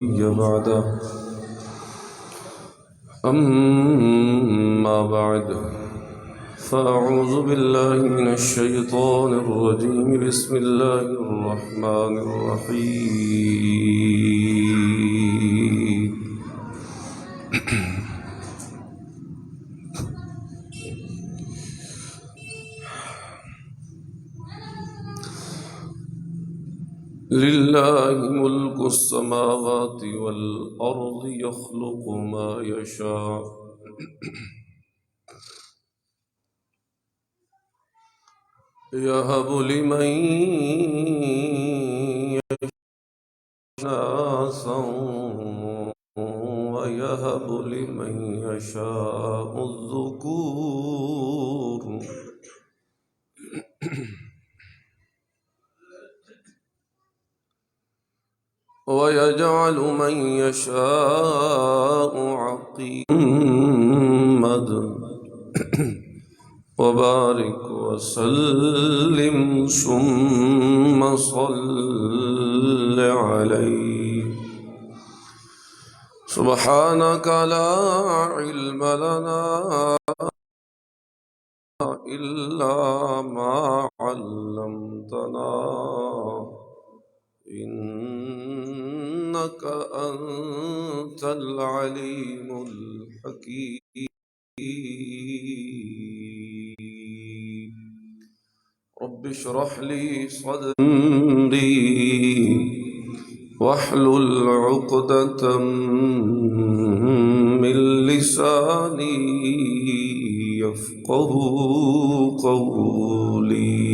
بعد أما بعد فأعوذ بالله من الشيطان الرجيم بسم الله الرحمن الرحيم لله ملك السماوات والأرض يخلق ما يشاء يهب لمن يشاء إناثا ويهب لمن يشاء الذكور ويجعل من يشاء عقيما وبارك وسلم ثم صل عليه سبحانك لا علم لنا إلا ما علمتنا إنك أنت العليم الحكيم رب اشرح لي صدري واحلل عقدة من لساني يفقه قولي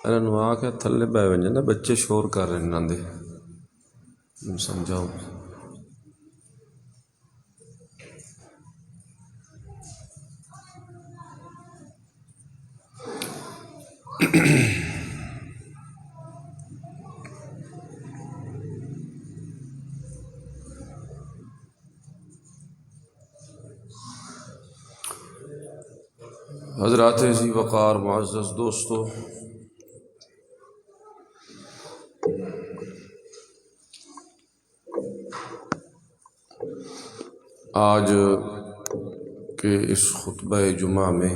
انہوں آکھے تھلے بے ونجے نا بچے شور کر رہے ہیں دے سمجھاؤ حضرات ذی وقار معزز دوستو، آج کے اس خطبہ جمعہ میں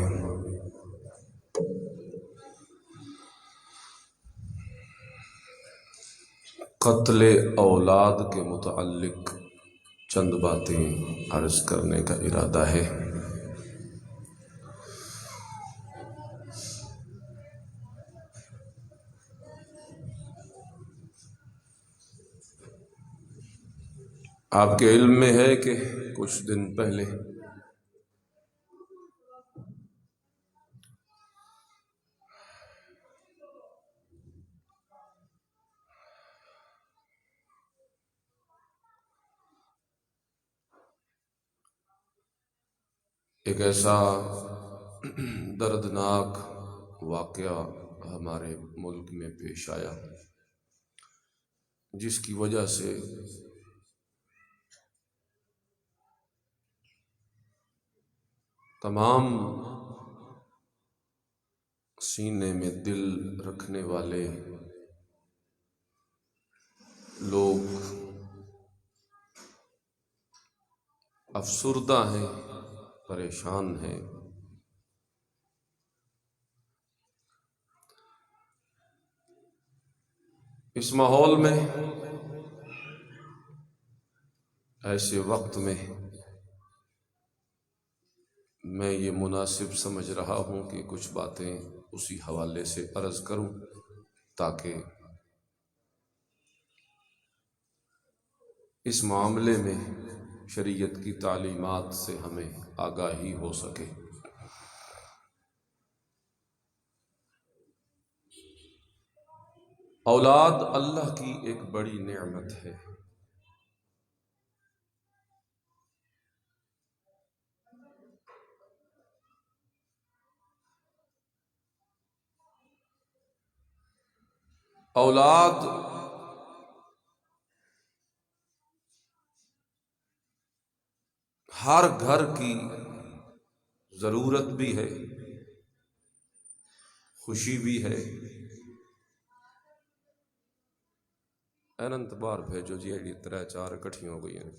قتل اولاد کے متعلق چند باتیں عرض کرنے کا ارادہ ہے۔ آپ کے علم میں ہے کہ کچھ دن پہلے ایک ایسا دردناک واقعہ ہمارے ملک میں پیش آیا جس کی وجہ سے تمام سینے میں دل رکھنے والے لوگ افسردہ ہیں، پریشان ہیں۔ اس ماحول میں، ایسے وقت میں میں یہ مناسب سمجھ رہا ہوں کہ کچھ باتیں اسی حوالے سے عرض کروں تاکہ اس معاملے میں شریعت کی تعلیمات سے ہمیں آگاہی ہو سکے۔ اولاد اللہ کی ایک بڑی نعمت ہے۔ اولاد ہر گھر کی ضرورت بھی ہے، خوشی بھی ہے، انت باہر بھیجو جی ایڈی 3-4 اکٹھیاں ہو گئی ہیں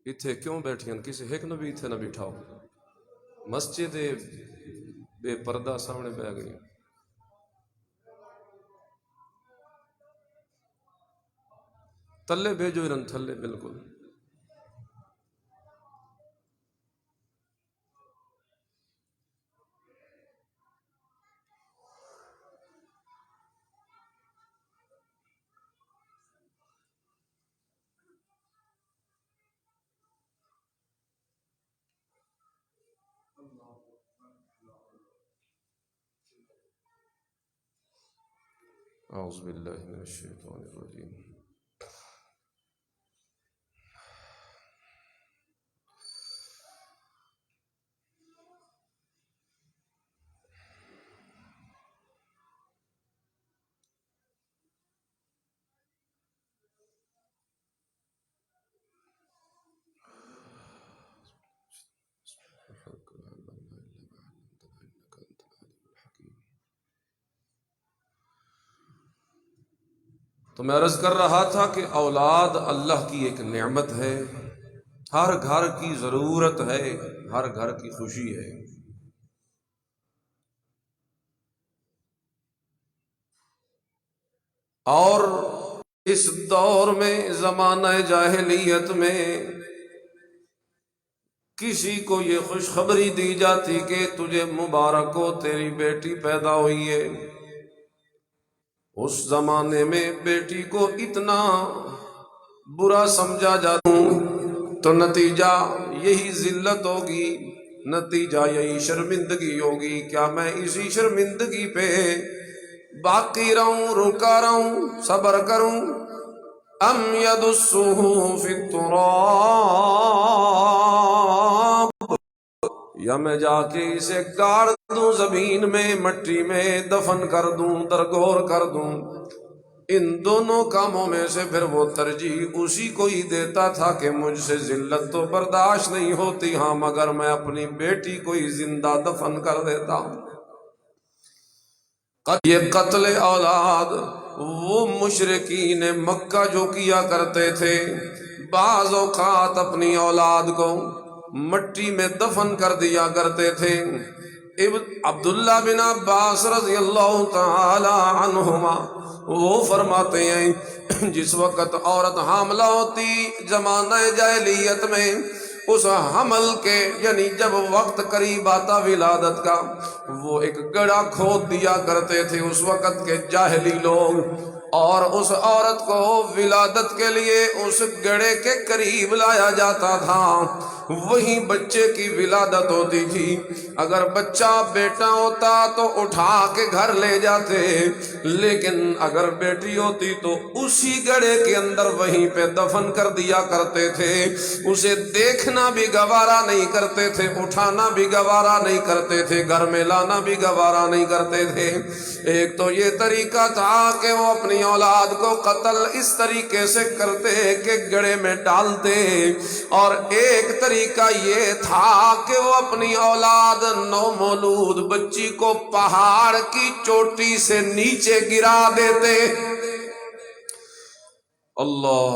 اتھے کیوں بیٹھیاں کسی ایک نہ بھی اتھے نہ بٹھاؤ مسجد بے پردہ سامنے بہ گئی تلے بھیجو انہاں تھلے بالکل اعوذ باللہ من الشیطان الرجیم تو میں عرض کر رہا تھا کہ اولاد اللہ کی ایک نعمت ہے، ہر گھر کی ضرورت ہے، ہر گھر کی خوشی ہے۔ اور اس دور میں زمانہ جاہلیت میں کسی کو یہ خوشخبری دی جاتی کہ تجھے مبارک ہو تیری بیٹی پیدا ہوئی ہے، اس زمانے میں بیٹی کو اتنا برا سمجھا جاتا تو نتیجہ یہی ذلت ہوگی، نتیجہ یہی شرمندگی ہوگی۔ کیا میں اسی شرمندگی پہ باقی رہوں، رکا رہوں، صبر کروں؟ ام یدسہ فی التراب، یا میں جا کے اسے گاڑ دوں زمین میں، مٹی میں دفن کر دوں، درگور کر دوں۔ ان دونوں کاموں میں سے پھر وہ ترجیح اسی کو ہی دیتا تھا کہ مجھ سے ذلت تو برداشت نہیں ہوتی، ہاں مگر میں اپنی بیٹی کو ہی زندہ دفن کر دیتا ہوں۔ یہ قتل اولاد وہ مشرکین مکہ جو کیا کرتے تھے، بعض اوقات اپنی اولاد کو مٹی میں دفن کر دیا کرتے تھے۔ عبداللہ بن عباس رضی اللہ تعالی عنہما وہ فرماتے ہیں جس وقت عورت حاملہ ہوتی زمانہ جاہلیت میں، اس حمل کے یعنی جب وقت قریب آتا ولادت کا، وہ ایک گڑھا کھود دیا کرتے تھے اس وقت کے جاہلی لوگ، اور اس عورت کو ولادت کے لیے اس گڑھے کے قریب لایا جاتا تھا، وہیں بچے کی ولادت ہوتی تھی۔ اگر بچہ بیٹا ہوتا تو اٹھا کے گھر لے جاتے، لیکن اگر بیٹی ہوتی تو اسی گڑھے کے اندر وہیں پہ دفن کر دیا کرتے تھے۔ اسے دیکھنا بھی گوارا نہیں کرتے تھے، اٹھانا بھی گوارا نہیں کرتے تھے، گھر میں لانا بھی گوارا نہیں کرتے تھے۔ ایک تو یہ طریقہ تھا کہ وہ اپنی اولاد کو قتل اس طریقے سے کرتے کہ گڑھے میں ڈالتے، اور ایک طریقہ یہ تھا کہ وہ اپنی اولاد نومولود بچی کو پہاڑ کی چوٹی سے نیچے گرا دیتے۔ اللہ،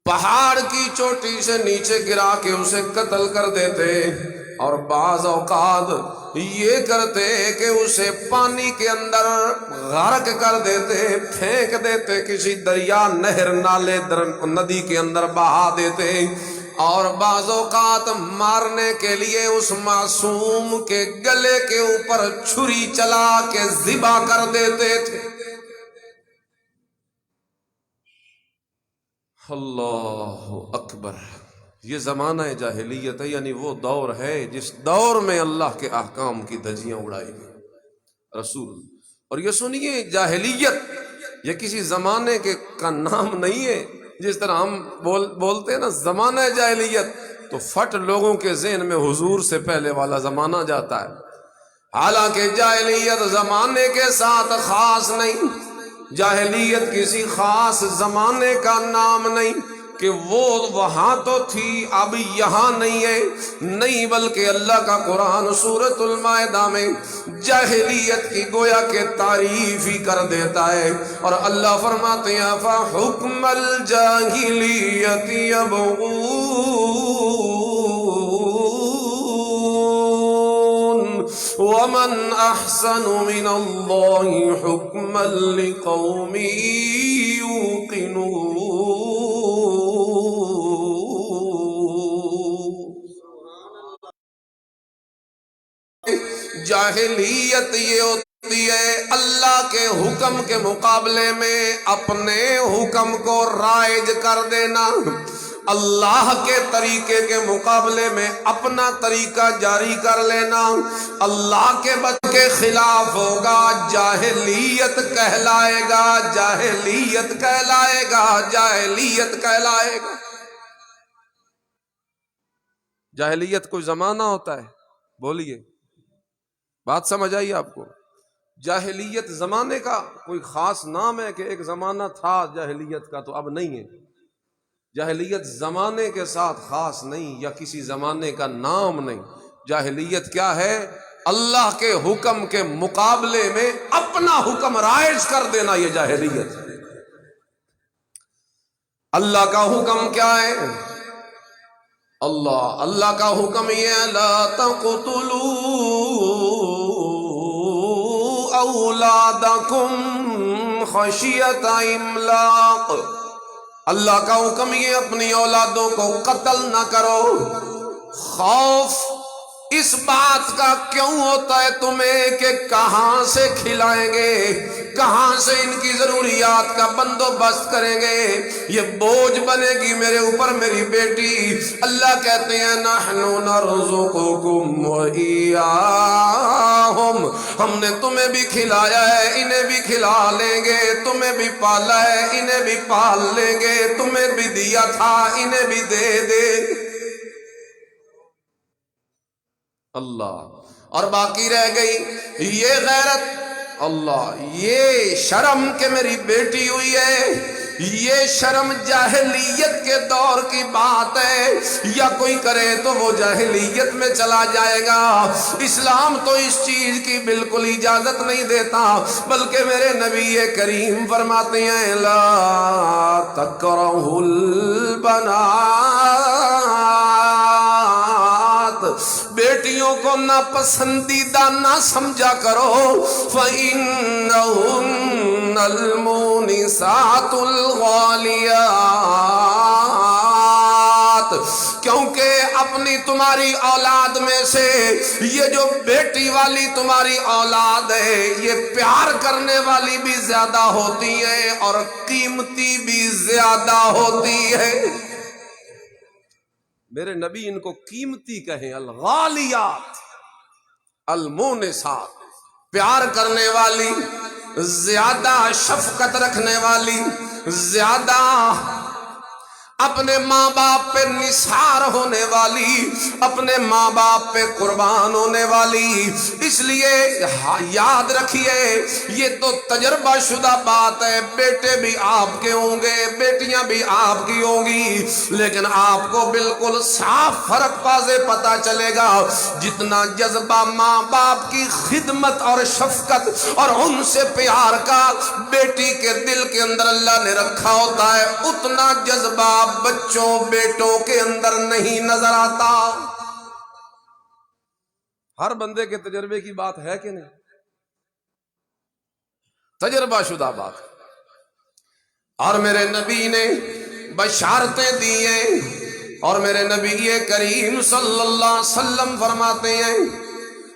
پہاڑ کی چوٹی سے نیچے گرا کے اسے قتل کر دیتے، اور بعض اوقات یہ کرتے کہ اسے پانی کے اندر غرق کر دیتے، پھینک دیتے، کسی دریا، نہر، نالے، ندی کے اندر بہا دیتے، اور بعض اوقات مارنے کے لیے اس معصوم کے گلے کے اوپر چھری چلا کے ذبح کر دیتے تھے۔ اللہ اکبر، یہ زمانہ جاہلیت ہے، یعنی وہ دور ہے جس دور میں اللہ کے احکام کی دھجیاں اڑائی گئی۔ رسول، اور یہ سنیے، جاہلیت یہ کسی زمانے کے کا نام نہیں ہے۔ جس طرح ہم بولتے ہیں نا زمانہ جاہلیت، تو فٹ لوگوں کے ذہن میں حضور سے پہلے والا زمانہ جاتا ہے، حالانکہ جاہلیت زمانے کے ساتھ خاص نہیں، جاہلیت کسی خاص زمانے کا نام نہیں۔ کہ وہ وہاں تو تھی اب یہاں نہیں ہے، نہیں بلکہ اللہ کا قرآن سورۃ المائدہ میں جاہلیت کی گویا کہ تعریف ہی کر دیتا ہے، اور اللہ فرماتے ہیں فَحُکْمَ الْجَاہِلِيَّةِ يَبْغُونَ وَمَنْ أَحْسَنُ مِنَ اللَّهِ حُكْمًا لِقَوْمٍ يُوقِنُونَ۔ جاہلیت یہ ہوتی ہے اللہ کے حکم کے مقابلے میں اپنے حکم کو رائج کر دینا، اللہ کے طریقے کے مقابلے میں اپنا طریقہ جاری کر لینا، اللہ کے بچ کے خلاف ہوگا، جاہلیت کہلائے گا، جاہلیت کہلائے گا، جاہلیت کہلائے گا۔ جاہلیت کوئی زمانہ ہوتا ہے؟ بولیے، بات سمجھ آئی آپ کو؟ جاہلیت زمانے کا کوئی خاص نام ہے کہ ایک زمانہ تھا جاہلیت کا تو اب نہیں ہے؟ جاہلیت زمانے کے ساتھ خاص نہیں، یا کسی زمانے کا نام نہیں۔ جاہلیت کیا ہے؟ اللہ کے حکم کے مقابلے میں اپنا حکم رائج کر دینا، یہ جاہلیت۔ اللہ کا حکم کیا ہے؟ اللہ کا حکم یہ ہے لا تقتلوا اولادکم خشیۃ املاق۔ اللہ کا حکم یہ اپنی اولادوں کو قتل نہ کرو۔ خوف اس بات کا کیوں ہوتا ہے تمہیں کہ کہاں سے کھلائیں گے، کہاں سے ان کی ضروریات کا بندوبست کریں گے، یہ بوجھ بنے گی میرے اوپر میری بیٹی۔ اللہ کہتے ہیں نحن نرزقکم وإیاہم، ہم نے تمہیں بھی کھلایا ہے انہیں بھی کھلا لیں گے، تمہیں بھی پالا ہے انہیں بھی پال لیں گے، تمہیں بھی دیا تھا انہیں بھی دے دیں گے۔ اللہ، اور باقی رہ گئی یہ غیرت، اللہ یہ شرم کہ میری بیٹی ہوئی ہے، یہ شرم جاہلیت کے دور کی بات ہے، یا کوئی کرے تو وہ جاہلیت میں چلا جائے گا۔ اسلام تو اس چیز کی بالکل اجازت نہیں دیتا، بلکہ میرے نبی کریم فرماتے ہیں لا تکرہوا البنات، بیٹیوں کو ناپسندیدہ نہ سمجھا کرو، فَإِنَّهُنَّ الْمُونِسَاتُ الْغَالِيَاتُ، کیونکہ اپنی تمہاری اولاد میں سے یہ جو بیٹی والی تمہاری اولاد ہے یہ پیار کرنے والی بھی زیادہ ہوتی ہے اور قیمتی بھی زیادہ ہوتی ہے۔ میرے نبی ان کو قیمتی کہیں، الغالیات، المونسات، پیار کرنے والی، زیادہ شفقت رکھنے والی، زیادہ اپنے ماں باپ پہ نثار ہونے والی، اپنے ماں باپ پہ قربان ہونے والی۔ اس لیے یاد رکھیے یہ تو تجربہ شدہ بات ہے، بیٹے بھی آپ کے ہوں گے، بیٹیاں بھی آپ کی ہوں گی، لیکن آپ کو بالکل صاف فرق واضح پتا چلے گا، جتنا جذبہ ماں باپ کی خدمت اور شفقت اور ان سے پیار کا بیٹی کے دل کے اندر اللہ نے رکھا ہوتا ہے، اتنا جذبہ بچوں بیٹوں کے اندر نہیں نظر آتا۔ ہر بندے کے تجربے کی بات ہے کہ نہیں؟ تجربہ شدہ بات۔ اور میرے نبی نے بشارتیں دی ہیں، اور میرے نبی کریم صلی اللہ علیہ وسلم فرماتے ہیں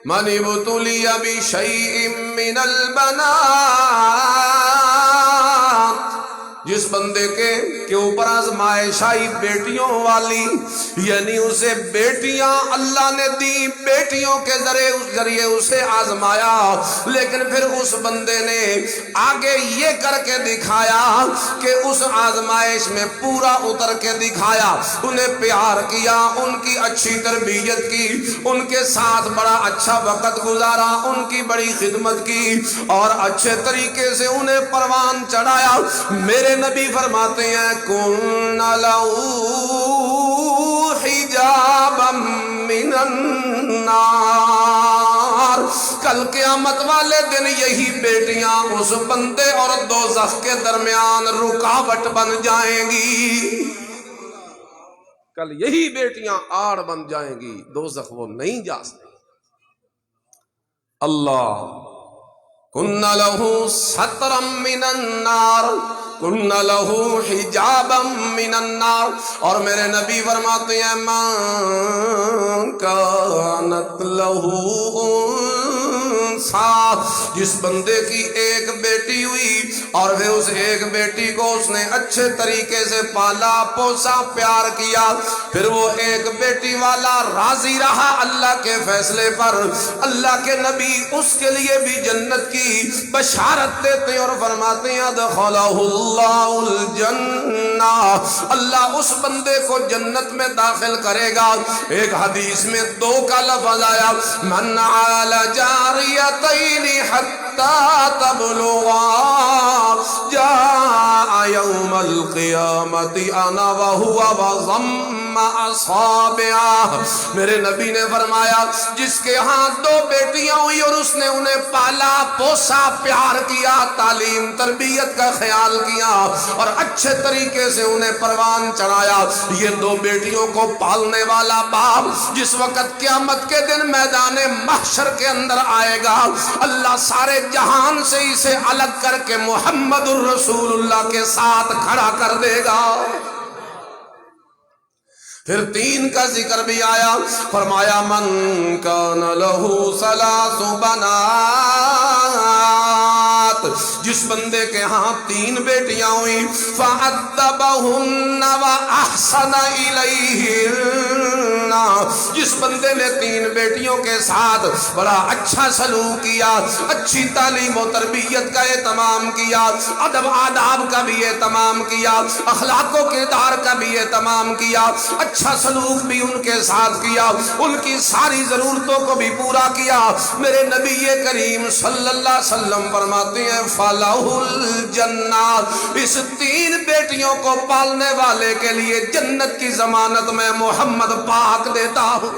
من ابتلی بشیء من البنات، جس بندے کے اوپر آزمائش آئی بیٹیوں والی، یعنی اسے بیٹیاں اللہ نے دی، بیٹیوں کے ذریعے اسے آزمایا، لیکن پھر اس بندے نے آگے یہ کر کے دکھایا کہ اس آزمائش میں پورا اتر کے دکھایا، انہیں پیار کیا، ان کی اچھی تربیت کی، ان کے ساتھ بڑا اچھا وقت گزارا، ان کی بڑی خدمت کی، اور اچھے طریقے سے انہیں پروان چڑھایا۔ میرے میرے نبی فرماتے ہیں کن لہو حجابا من النار، کل قیامت والے دن یہی بیٹیاں اس بندے اور دوزخ کے درمیان رکاوٹ بن جائیں گی، کل یہی بیٹیاں آڑ بن جائیں گی، دوزخ وہ نہیں جا سکتی۔ اللہ کن لہو سترا من النار، کن لہو حجابا من النار، اور میرے نبی فرماتے ہیں من کانت لہو انثی، جس بندے کی ایک بیٹی ہوئی اور پھر اس ایک بیٹی کو اس نے اچھے طریقے سے پالا پوسا پیار کیا، پھر وہ ایک بیٹی والا راضی رہا اللہ کے فیصلے پر، اللہ کے نبی اس کے لیے بھی جنت کی بشارت دیتے اور فرماتے ہیں ادخلہ اللہ الجنہ، اللہ اس بندے کو جنت میں داخل کرے گا۔ ایک حدیث میں دو کا لفظ آیا من عال جاریتین حتی تبلغا جاء یوم القیامت انا وہو وضم اصابعہ، میرے نبی نے فرمایا جس کے ہاں دو بیٹیاں ہوئی اور اس نے انہیں پالا پوسا پیار کیا، تعلیم تربیت کا خیال کیا اور اچھے طریقے سے انہیں پروان چڑھایا، یہ دو بیٹیوں کو پالنے والا باپ جس وقت قیامت کے دن میدان محشر کے اندر آئے گا، اللہ سارے جہان سے اسے الگ کر کے محمد الرسول اللہ کے ساتھ کھڑا کر دے گا۔ پھر تین کا ذکر بھی آیا، فرمایا من کان لہو ثلاث بنات، جس بندے کے ہاں تین بیٹیاں ہوئی فَأَدَّبَهُنَّ وَأَحْسَنَ إِلَيْهِنَّ، جس بندے نے تین بیٹیوں کے ساتھ بڑا اچھا سلوک کیا، اچھی تعلیم و تربیت کا اہتمام کیا، ادب آداب کا بھی اہتمام کیا، اخلاق و کردار کا بھی اہتمام کیا، اچھا سلوک بھی ان کے ساتھ کیا، ان کی ساری ضرورتوں کو بھی پورا کیا، میرے نبی کریم صلی اللہ علیہ وسلم فرماتے ہیں فَلَهُ الْجَنَّةُ، اس تین بیٹیوں کو پالنے والے کے لیے جنت کی ضمانت میں محمد پاک دیتا ہوں۔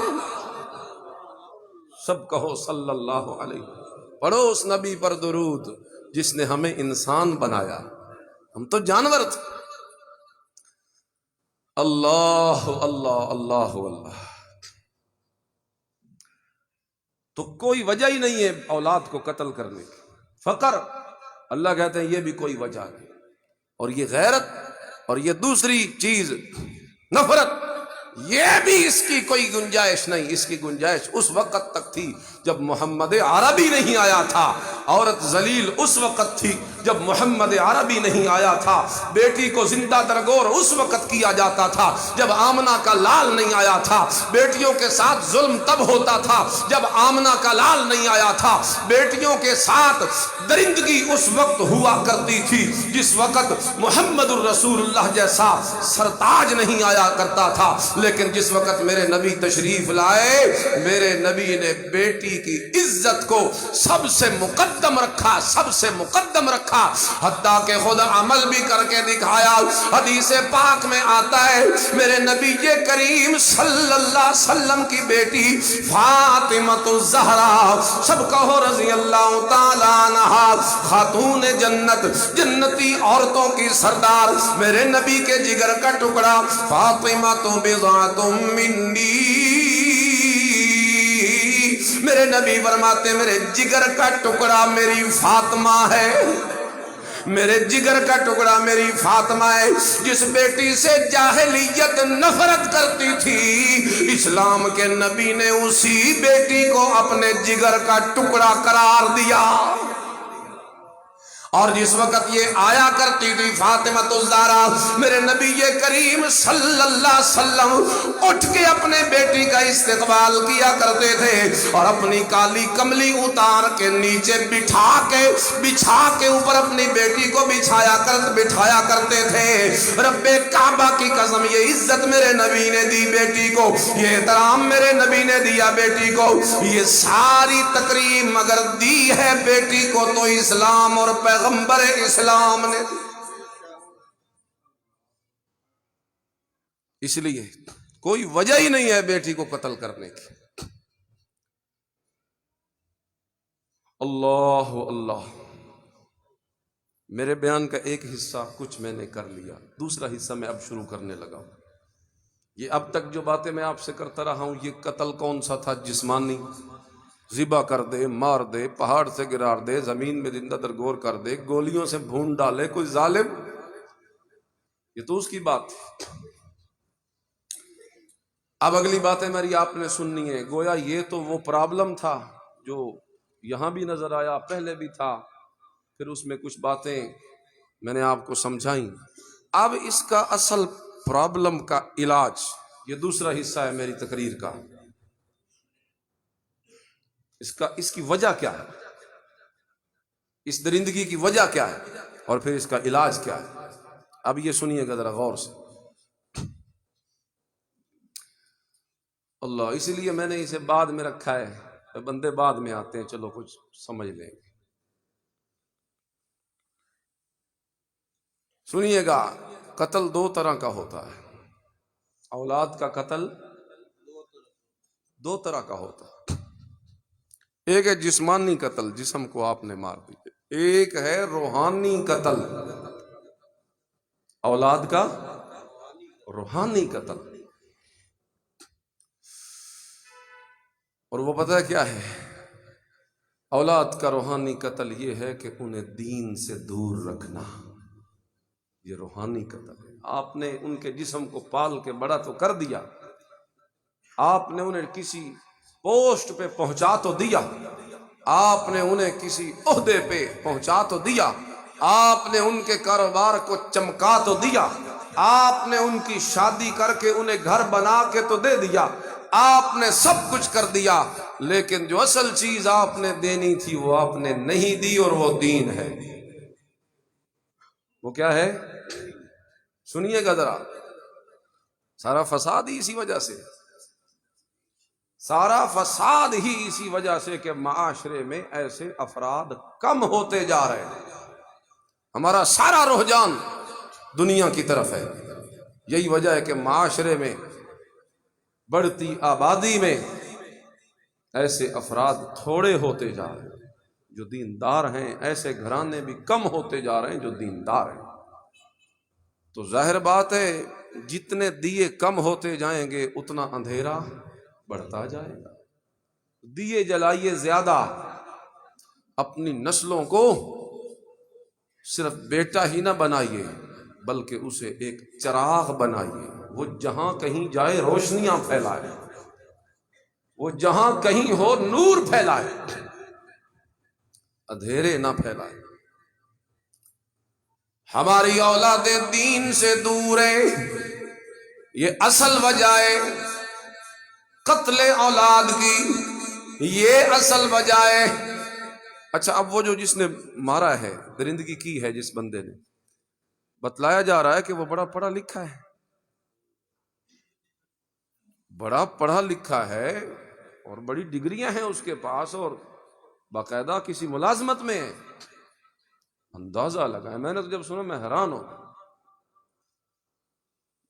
سب کہو صلی اللہ علیہ وسلم، پڑھو اس نبی پر درود جس نے ہمیں انسان بنایا، ہم تو جانور تھے۔ اللہ اللہ اللہ اللہ، تو کوئی وجہ ہی نہیں ہے اولاد کو قتل کرنے کی، فقر، اللہ کہتے ہیں یہ بھی کوئی وجہ نہیں، اور یہ غیرت اور یہ دوسری چیز نفرت، یہ بھی اس کی کوئی گنجائش نہیں۔ اس کی گنجائش اس وقت تک تھی جب محمد عربی نہیں آیا تھا، عورت ذلیل اس وقت تھی جب محمد عربی نہیں آیا تھا، بیٹی کو زندہ درگور اس وقت کیا جاتا تھا جب آمنہ کا لال نہیں آیا تھا، بیٹیوں کے ساتھ ظلم تب ہوتا تھا جب آمنہ کا لال نہیں آیا تھا، بیٹیوں کے ساتھ درندگی اس وقت ہوا کرتی تھی جس وقت محمد الرسول اللہ جیسا سرتاج نہیں آیا کرتا تھا، لیکن جس وقت میرے نبی تشریف لائے، میرے نبی نے بیٹی کی عزت کو سب سے مقدم رکھا، سب سے مقدم رکھا، حتیٰ کہ خود عمل بھی کر کے دکھایا۔ حدیث پاک میں آتا ہے میرے نبی کریم صلی اللہ علیہ وسلم کی بیٹی فاطمہ الزہرا، سب کہو رضی اللہ تعالیٰ عنہا، خاتون جنت، جنتی عورتوں کی سردار، میرے نبی کے جگر کا ٹکڑا، فاطمہ تو بضعۃ منی، میرے نبی فرماتے میرے جگر کا ٹکڑا میری فاطمہ ہے، میرے جگر کا ٹکڑا میری فاطمہ ہے، جس بیٹی سے جاہلیت نفرت کرتی تھی، اسلام کے نبی نے اسی بیٹی کو اپنے جگر کا ٹکڑا قرار دیا۔ اور جس وقت یہ آیا کرتی تھی فاطمہ الزہرا، میرے نبی کریم صلی اللہ علیہ وسلم اٹھ کے اپنے بیٹی کا استقبال کیا کرتے تھے اور اپنی کالی کملی اتار کے نیچے بچھا کے اوپر اپنی بیٹی کو بٹھایا کرتے تھے۔ رب کعبہ کی قسم، یہ عزت میرے نبی نے دی بیٹی کو، یہ احترام میرے نبی نے دیا بیٹی کو، یہ ساری تقریب اگر دی ہے بیٹی کو تو اسلام اور پیغمبر اسلام نے دی۔ اس لیے کوئی وجہ ہی نہیں ہے بیٹی کو قتل کرنے کی۔ اللہ اللہ، میرے بیان کا ایک حصہ کچھ میں نے کر لیا، دوسرا حصہ میں اب شروع کرنے لگا ہوں۔ یہ اب تک جو باتیں میں آپ سے کرتا رہا ہوں، یہ قتل کون سا تھا؟ جسمانی، ذبح کر دے، مار دے، پہاڑ سے گرار دے، زمین میں زندہ درگور کر دے، گولیوں سے بھون ڈالے کوئی ظالم، یہ تو اس کی بات تھی۔ اب اگلی باتیں میری آپ نے سننی ہے۔ گویا یہ تو وہ پرابلم تھا جو یہاں بھی نظر آیا، پہلے بھی تھا، پھر اس میں کچھ باتیں میں نے آپ کو سمجھائیں۔ اب اس کا اصل پرابلم کا علاج، یہ دوسرا حصہ ہے میری تقریر کا، اس کی وجہ کیا ہے، اس درندگی کی وجہ کیا ہے، اور پھر اس کا علاج کیا ہے۔ اب یہ سنیے گا ذرا غور سے۔ اللہ، اسی لیے میں نے اسے بعد میں رکھا ہے، بندے بعد میں آتے ہیں، چلو کچھ سمجھ لیں گے۔ سنیے گا، قتل دو طرح کا ہوتا ہے، اولاد کا قتل دو طرح کا ہوتا ہے۔ ایک ہے جسمانی قتل، جسم کو آپ نے مار دی، ایک ہے روحانی قتل، اولاد کا روحانی قتل۔ اور وہ پتہ کیا ہے؟ اولاد کا روحانی قتل یہ ہے کہ انہیں دین سے دور رکھنا، یہ روحانی قتل ہے۔ آپ نے ان کے جسم کو پال کے بڑا تو کر دیا، آپ نے انہیں کسی پوسٹ پہ پہنچا تو دیا، آپ نے انہیں کسی عہدے پہ پہنچا تو دیا، آپ نے ان کے کاروبار کو چمکا تو دیا، آپ نے ان کی شادی کر کے انہیں گھر بنا کے تو دے دیا، آپ نے سب کچھ کر دیا، لیکن جو اصل چیز آپ نے دینی تھی وہ آپ نے نہیں دی، اور وہ دین ہے۔ وہ کیا ہے؟ سنیے گا ذرا، سارا فساد ہی اسی وجہ سے، سارا فساد ہی اسی وجہ سے کہ معاشرے میں ایسے افراد کم ہوتے جا رہے ہیں۔ ہمارا سارا رجحان دنیا کی طرف ہے، یہی وجہ ہے کہ معاشرے میں بڑھتی آبادی میں ایسے افراد تھوڑے ہوتے جا رہے ہیں جو دیندار ہیں، ایسے گھرانے بھی کم ہوتے جا رہے ہیں جو دیندار ہیں۔ تو ظاہر بات ہے جتنے دیے کم ہوتے جائیں گے اتنا اندھیرا بڑھتا جائے گا۔ دیے جلائیے زیادہ، اپنی نسلوں کو صرف بیٹا ہی نہ بنائیے بلکہ اسے ایک چراغ بنائیے، وہ جہاں کہیں جائے روشنیاں پھیلائے، وہ جہاں کہیں ہو نور پھیلائے، اندھیرے نہ پھیلائے۔ ہماری اولادیں دین سے دور ہیں، یہ اصل وجہ ہے قتل اولاد کی، یہ اصل وجہ ہے۔ اچھا، اب وہ جس نے مارا ہے، درندگی کی ہے جس بندے نے، بتلایا جا رہا ہے کہ وہ بڑا پڑھا لکھا ہے، بڑا پڑھا لکھا ہے اور بڑی ڈگریاں ہیں اس کے پاس، اور باقاعدہ کسی ملازمت میں ہے۔ اندازہ لگا ہے، میں نے تو جب سنا میں حیران ہوں۔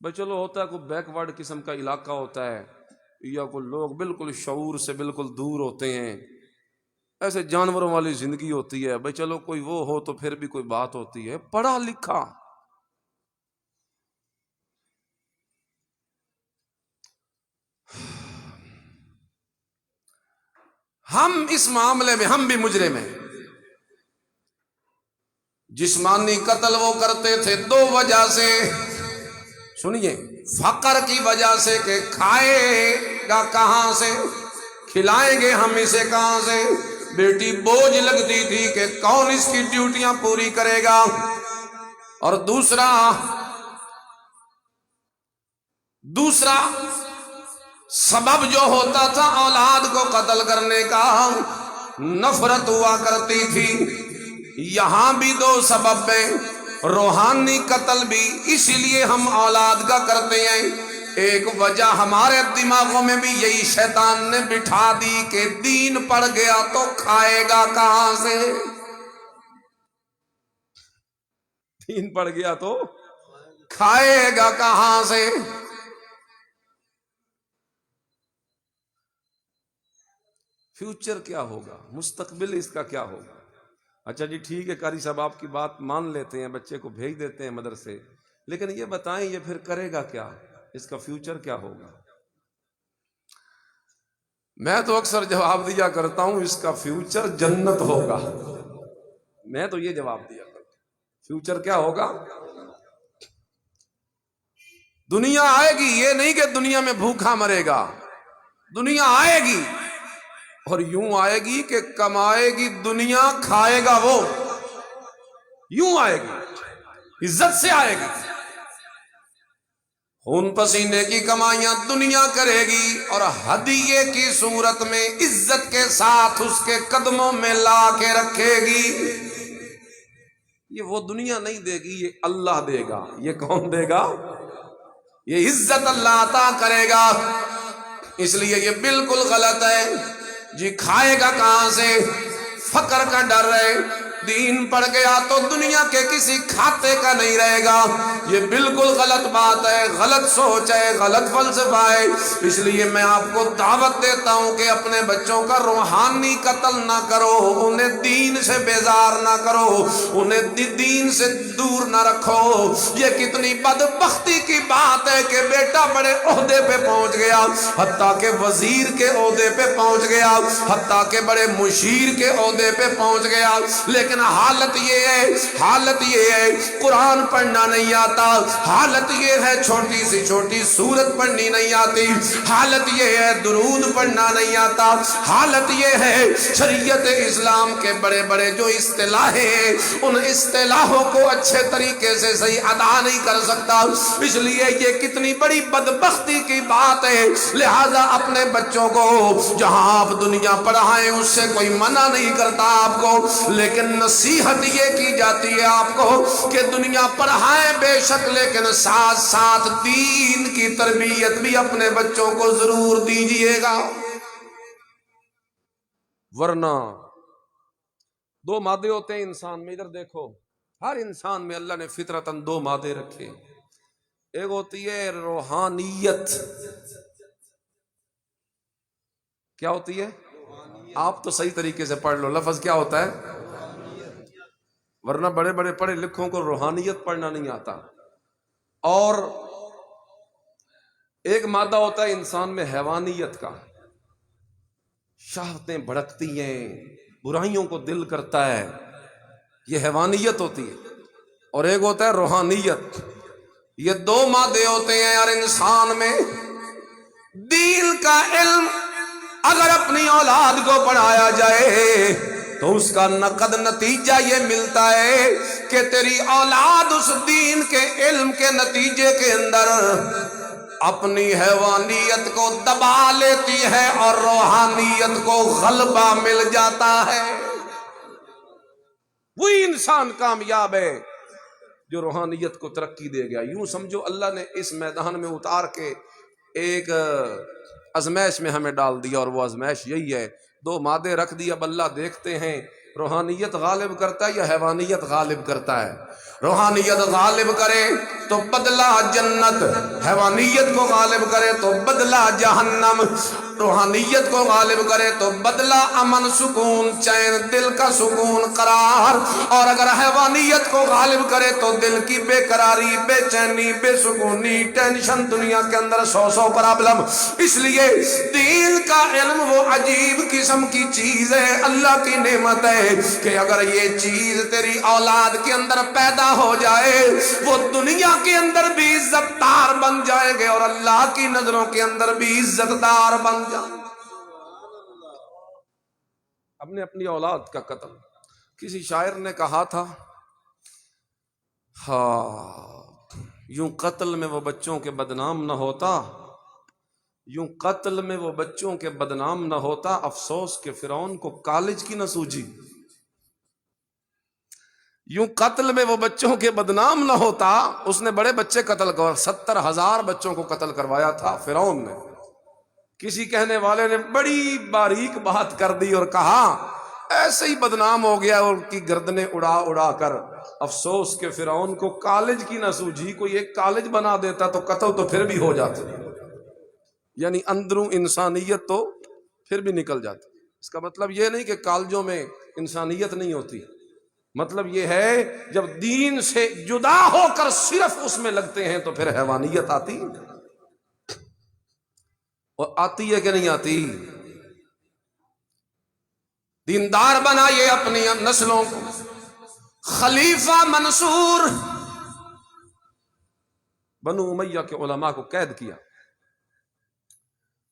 بھائی چلو ہوتا ہے کوئی بیک ورڈ قسم کا علاقہ ہوتا ہے، یا کوئی لوگ بالکل شعور سے بالکل دور ہوتے ہیں، ایسے جانوروں والی زندگی ہوتی ہے، بھائی چلو کوئی وہ ہو تو پھر بھی کوئی بات ہوتی ہے۔ پڑھا لکھا، ہم اس معاملے میں ہم بھی مجرم ہیں۔ جسمانی قتل وہ کرتے تھے دو وجہ سے، سنیے، فقر کی وجہ سے کہ کھائے گا کہاں سے، کھلائیں گے ہم اسے کہاں سے، بیٹی بوجھ لگتی تھی کہ کون اس کی ڈیوٹیاں پوری کرے گا، اور دوسرا سبب جو ہوتا تھا اولاد کو قتل کرنے کا، نفرت ہوا کرتی تھی۔ یہاں بھی دو سبب ہیں، روحانی قتل بھی اسی لیے ہم اولاد کا کرتے ہیں، ایک وجہ ہمارے دماغوں میں بھی یہی شیطان نے بٹھا دی کہ دین پڑ گیا تو کھائے گا کہاں سے، دین پڑ گیا تو کھائے گا کہاں سے۔ فیوچر کیا ہوگا، مستقبل اس کا کیا ہوگا؟ اچھا جی ٹھیک ہے قاری صاحب آپ کی بات مان لیتے ہیں، بچے کو بھیج دیتے ہیں مدرسے، لیکن یہ بتائیں یہ پھر کرے گا کیا، اس کا فیوچر کیا ہوگا؟ میں تو اکثر جواب دیا کرتا ہوں اس کا فیوچر جنت ہوگا، میں تو یہ جواب دیا کرتا ہوں، فیوچر کیا ہوگا؟ دنیا آئے گی، یہ نہیں کہ دنیا میں بھوکا مرے گا، دنیا آئے گی اور یوں آئے گی کہ کمائے گی دنیا، کھائے گا وہ، یوں آئے گی، عزت سے آئے گی، خون پسینے کی کمائیاں دنیا کرے گی اور ہدیے کی صورت میں عزت کے ساتھ اس کے قدموں میں لا کے رکھے گی۔ یہ وہ دنیا نہیں دے گی، یہ اللہ دے گا۔ یہ کون دے گا؟ یہ عزت اللہ عطا کرے گا۔ اس لیے یہ بالکل غلط ہے جی، کھائے گا کہاں سے؟ فقر کا ڈر ہے، دین پڑ گیا تو دنیا کے کسی کھاتے کا نہیں رہے گا، یہ بالکل غلط بات ہے، غلط سوچ ہے، غلط فلسفہ ہے۔ اس لیے میں آپ کو دعوت دیتا ہوں کہ اپنے بچوں کا روحانی قتل نہ کرو، انہیں دین سے بیزار نہ کرو، انہیں دین سے دور نہ رکھو۔ یہ کتنی بدبختی کی بات ہے کہ بیٹا بڑے عہدے پہ پہنچ گیا، حتیٰ کہ وزیر کے عہدے پہ پہنچ گیا، حتیٰ کہ بڑے مشیر کے عہدے پہ پہنچ گیا، لیکن حالت یہ ہے قرآن پڑھنا نہیں آتا، حالت یہ ہے چھوٹی سی چھوٹی سورت پڑھنی نہیں آتی، حالت یہ ہے درود پڑھنا نہیں آتا، حالت یہ ہے شریعت اسلام کے بڑے بڑے جو اصطلاحیں ہیں ان اصطلاحوں کو اچھے طریقے سے صحیح ادا نہیں کر سکتا۔ اس لیے یہ کتنی بڑی بدبختی کی بات ہے۔ لہذا اپنے بچوں کو جہاں آپ دنیا پڑھائیں اس سے کوئی منع نہیں کرتا آپ کو، لیکن نصیحت یہ کی جاتی ہے آپ کو کہ دنیا پڑھائیں بے شک، لیکن ساتھ ساتھ دین کی تربیت بھی اپنے بچوں کو ضرور دیجیے گا، ورنہ دو مادے ہوتے ہیں انسان میں، ادھر دیکھو ہر انسان میں اللہ نے فطرتاً دو مادے رکھے، ایک ہوتی ہے روحانیت۔ کیا ہوتی ہے؟ آپ تو صحیح طریقے سے پڑھ لو لفظ کیا ہوتا ہے، ورنہ بڑے بڑے پڑھے لکھوں کو روحانیت پڑھنا نہیں آتا۔ اور ایک مادہ ہوتا ہے انسان میں حیوانیت کا، شہوتیں بھڑکتی ہیں، برائیوں کو دل کرتا ہے، یہ حیوانیت ہوتی ہے۔ اور ایک ہوتا ہے روحانیت، یہ دو مادے ہوتے ہیں ہر انسان میں۔ دین کا علم اگر اپنی اولاد کو پڑھایا جائے تو اس کا نقد نتیجہ یہ ملتا ہے کہ تیری اولاد اس دین کے علم کے نتیجے کے اندر اپنی حیوانیت کو دبا لیتی ہے اور روحانیت کو غلبہ مل جاتا ہے۔ وہی انسان کامیاب ہے جو روحانیت کو ترقی دے گیا۔ یوں سمجھو اللہ نے اس میدان میں اتار کے ایک ازمائش میں ہمیں ڈال دیا، اور وہ ازمائش یہی ہے، دو مادے رکھ دی، اب اللہ دیکھتے ہیں روحانیت غالب کرتا ہے یا حیوانیت غالب کرتا ہے۔ روحانیت غالب کرے تو بدلہ جنت، حیوانیت کو غالب کرے تو بدلہ جہنم، روحانیت کو غالب کرے تو بدلہ امن، سکون، چین، دل کا سکون، قرار، اور اگر حیوانیت کو غالب کرے تو دل کی بے قراری، بے چینی، بے سکونی، ٹینشن، دنیا کے اندر سو پرابلم۔ اس لیے دین کا علم وہ عجیب قسم کی چیز ہے، اللہ کی نعمت ہے کہ اگر یہ چیز تیری اولاد کے اندر پیدا ہو جائے وہ دنیا کے اندر بھی عزت دار بن جائے گے اور اللہ کی نظروں کے اندر بھی عزت دار بن جائے۔ اب نے اپنی اولاد کا قتل، کسی شاعر نے کہا تھا یوں قتل میں وہ بچوں کے بدنام نہ ہوتا، یوں قتل میں وہ بچوں کے بدنام نہ ہوتا، افسوس کہ فرعون کو کالج کی نہ سوجی۔ یوں قتل میں وہ بچوں کے بدنام نہ ہوتا، اس نے بڑے بچے قتل کر 70,000 بچوں کو قتل کروایا تھا فرعون نے۔ کسی کہنے والے نے بڑی باریک بات کر دی اور کہا ایسے ہی بدنام ہو گیا اور کی گردنیں اڑا کر، افسوس کہ فرعون کو کالج کی نہ سوجھی، کوئی ایک کالج بنا دیتا تو قتل تو پھر بھی ہو جاتا، یعنی اندروں انسانیت تو پھر بھی نکل جاتی۔ اس کا مطلب یہ نہیں کہ کالجوں میں انسانیت نہیں ہوتی، مطلب یہ ہے جب دین سے جدا ہو کر صرف اس میں لگتے ہیں تو پھر حیوانیت آتی، اور آتی ہے کہ نہیں آتی؟ دیندار بنائیے اپنی نسلوں کو۔ خلیفہ منصور بنو امیہ کے علماء کو قید کیا،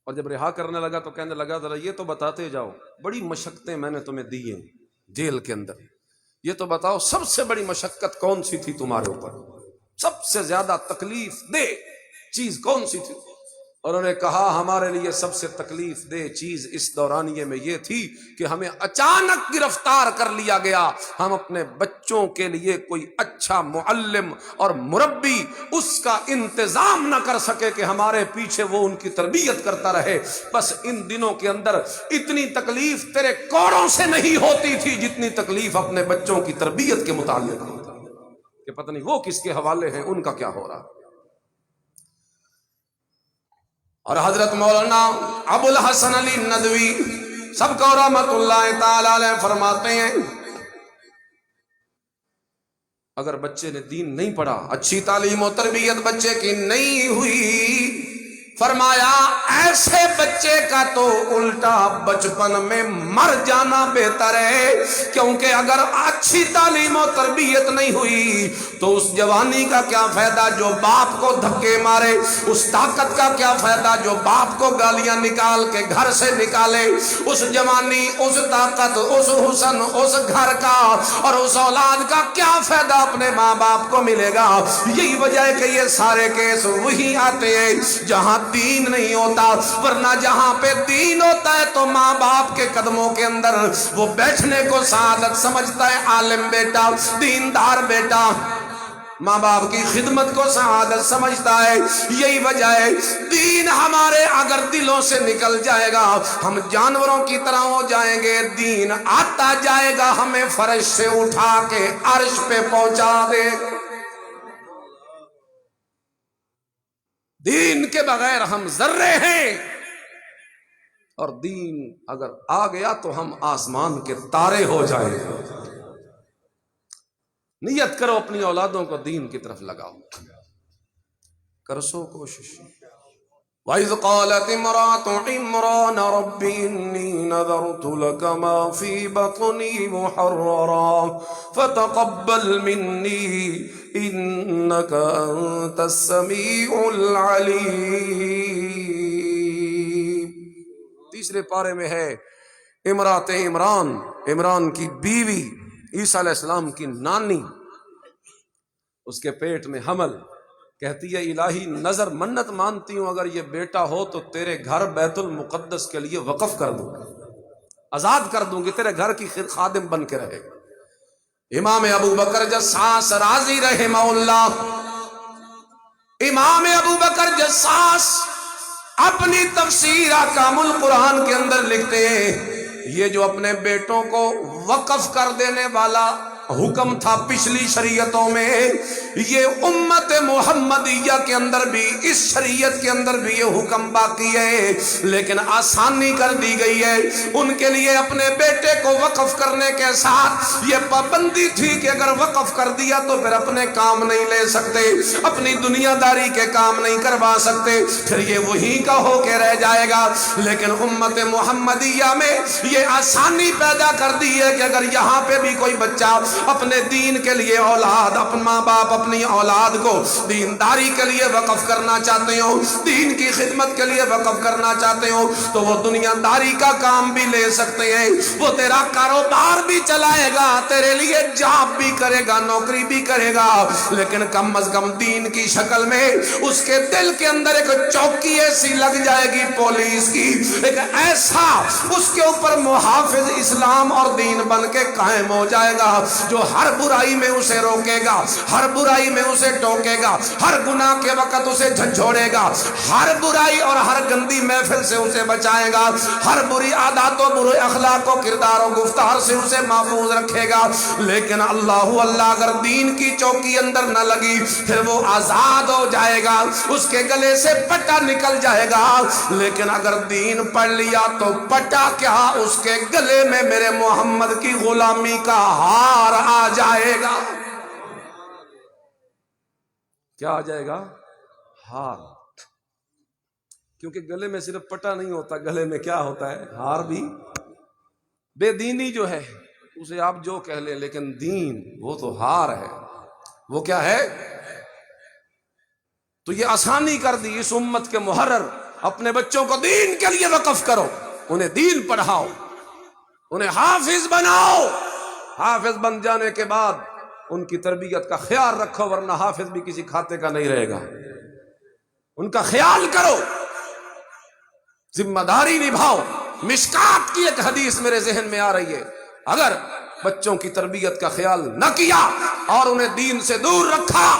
اور جب رہا کرنے لگا تو کہنے لگا ذرا یہ تو بتاتے جاؤ، بڑی مشقتیں میں نے تمہیں دی ہیں جیل کے اندر، یہ تو بتاؤ سب سے بڑی مشقت کون سی تھی تمہارے اوپر، سب سے زیادہ تکلیف دہ چیز کون سی تھی؟ اور انہوں نے کہا ہمارے لیے سب سے تکلیف دہ چیز اس دورانیے میں یہ تھی کہ ہمیں اچانک گرفتار کر لیا گیا، ہم اپنے بچوں کے لیے کوئی اچھا معلم اور مربی اس کا انتظام نہ کر سکے کہ ہمارے پیچھے وہ ان کی تربیت کرتا رہے۔ بس ان دنوں کے اندر اتنی تکلیف تیرے کوڑوں سے نہیں ہوتی تھی جتنی تکلیف اپنے بچوں کی تربیت کے متعلق کہ پتہ نہیں وہ کس کے حوالے ہیں، ان کا کیا ہو رہا۔ اور حضرت مولانا ابو الحسن علی ندوی سب کو رحمت اللہ تعالی علیہ فرماتے ہیں اگر بچے نے دین نہیں پڑھا، اچھی تعلیم و تربیت بچے کی نہیں ہوئی، فرمایا ایسے بچے کا تو الٹا بچپن میں مر جانا بہتر ہے، کیونکہ اگر اچھی تعلیم و تربیت نہیں ہوئی تو اس جوانی کا کیا فائدہ جو باپ کو دھکے مارے، اس طاقت کا کیا فائدہ جو باپ کو گالیاں نکال کے گھر سے نکالے، اس جوانی، اس طاقت، اس حسن، اس گھر کا اور اس اولاد کا کیا فائدہ اپنے ماں باپ کو ملے گا؟ یہی وجہ ہے کہ یہ سارے کیس وہی آتے ہیں جہاں دین نہیں ہوتا، ورنہ جہاں پہ دین ہوتا ہے تو ماں باپ کے قدموں کے اندر وہ بیٹھنے کو سعادت سمجھتا ہے، عالم بیٹا، دیندار بیٹا ماں باپ کی خدمت کو سعادت سمجھتا ہے۔ یہی وجہ ہے دین ہمارے اگر دلوں سے نکل جائے گا ہم جانوروں کی طرح ہو جائیں گے، دین آتا جائے گا ہمیں فرش سے اٹھا کے عرش پہ پہنچا دے گا۔ دین کے بغیر ہم ذرے ہیں، اور دین اگر آ گیا تو ہم آسمان کے تارے ہو جائیں گے۔ نیت کرو اپنی اولادوں کو دین کی طرف لگاؤ، کرسو کوشش۔ وَإِذْ قَالَتِ امْرَأَتُ عِمْرَانَ رَبِّ إِنِّي نَذَرْتُ لَكَ مَا فِي بَطْنِي مُحَرَّرًا فَتَقَبَّلْ مِنِّي إِنَّكَ أَنْتَ السَّمِيعُ الْعَلِيمُ۔ تیسرے پارے میں ہے امرات عمران، عمران کی بیوی، عیسیٰ علیہ السلام کی نانی، اس کے پیٹ میں حمل، کہتی ہے الہی نظر منت مانتی ہوں اگر یہ بیٹا ہو تو تیرے گھر بیت المقدس کے لیے وقف کر دوں گی، آزاد کر دوں گی، تیرے گھر کی خادم بن کے رہے گا۔ امام ابو بکر جساس راضی رحمہ اللہ، امام ابو بکر جساس اپنی تفسیر احکام القرآن کے اندر لکھتے ہیں یہ جو اپنے بیٹوں کو وقف کر دینے والا حکم تھا پچھلی شریعتوں میں، یہ امت محمدیہ کے اندر بھی، اس شریعت کے اندر بھی یہ حکم باقی ہے، لیکن آسانی کر دی گئی ہے ان کے لیے۔ اپنے بیٹے کو وقف کرنے کے ساتھ یہ پابندی تھی کہ اگر وقف کر دیا تو پھر اپنے کام نہیں لے سکتے، اپنی دنیا داری کے کام نہیں کروا سکتے، پھر یہ وہی کا ہو کے رہ جائے گا۔ لیکن امت محمدیہ میں یہ آسانی پیدا کر دی ہے کہ اگر یہاں پہ بھی کوئی بچہ اپنے دین کے لیے اولاد، اپنے ماں باپ اپنی اولاد کو دینداری کے لیے وقف کرنا چاہتے ہو، دین کی خدمت کے لیے وقف کرنا چاہتے ہو تو وہ دنیا داری کا کام بھی لے سکتے ہیں، وہ تیرا کاروبار بھی چلائے گا، تیرے لیے جاب بھی کرے گا، نوکری بھی کرے گا، لیکن کم از کم دین کی شکل میں اس کے دل کے اندر ایک چوکی ایسی لگ جائے گی پولیس کی، ایک ایسا اس کے اوپر محافظ اسلام اور دین بن کے قائم ہو جائے گا جو ہر برائی میں اسے روکے گا، ہر برائی میں اسے ٹوکے گا، ہر گناہ کے وقت اسے جھنجھوڑے گا، ہر برائی اور ہر گندی محفل سے اسے بچائے گا، ہر بری عادات و برے اخلاق و کردار و گفتار سے اسے محفوظ رکھے گا۔ لیکن اللہ اگر دین کی چوکی اندر نہ لگی پھر وہ آزاد ہو جائے گا، اس کے گلے سے پٹا نکل جائے گا۔ لیکن اگر دین پڑھ لیا تو پٹا کیا، اس کے گلے میں میرے محمد کی غلامی کا ہار آ جائے گا۔ کیا آ جائے گا؟ ہار۔ کیونکہ گلے میں صرف پٹا نہیں ہوتا، گلے میں کیا ہوتا ہے؟ ہار بھی۔ بے دینی جو ہے اسے آپ جو کہہ لیں، لیکن دین وہ تو ہار ہے۔ وہ کیا ہے؟ تو یہ آسانی کر دی اس امت کے محرر، اپنے بچوں کو دین کے لیے وقف کرو، انہیں دین پڑھاؤ، انہیں حافظ بناؤ، حافظ بن جانے کے بعد ان کی تربیت کا خیال رکھو، ورنہ حافظ بھی کسی کھاتے کا نہیں رہے گا۔ ان کا خیال کرو، ذمہ داری نبھاؤ۔ مشکات کی ایک حدیث میرے ذہن میں آ رہی ہے، اگر بچوں کی تربیت کا خیال نہ کیا اور انہیں دین سے دور رکھا،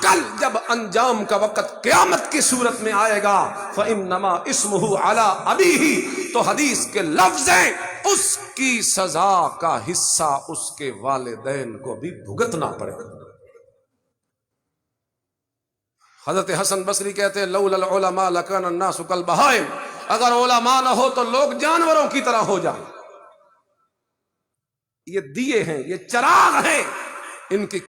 کل جب انجام کا وقت قیامت کی صورت میں آئے گا فَإِنَّمَا اسْمُهُ عَلَىٰ أَبِيهِ، تو حدیث کے لفظ ہیں اس کی سزا کا حصہ اس کے والدین کو بھی بھگتنا پڑے گا۔ حضرت حسن بصری کہتے ہیں لولا العلماء لکان الناس کالبہائم، اگر علماء نہ ہو تو لوگ جانوروں کی طرح ہو جائیں۔ یہ دیے ہیں، یہ چراغ ہیں، ان کی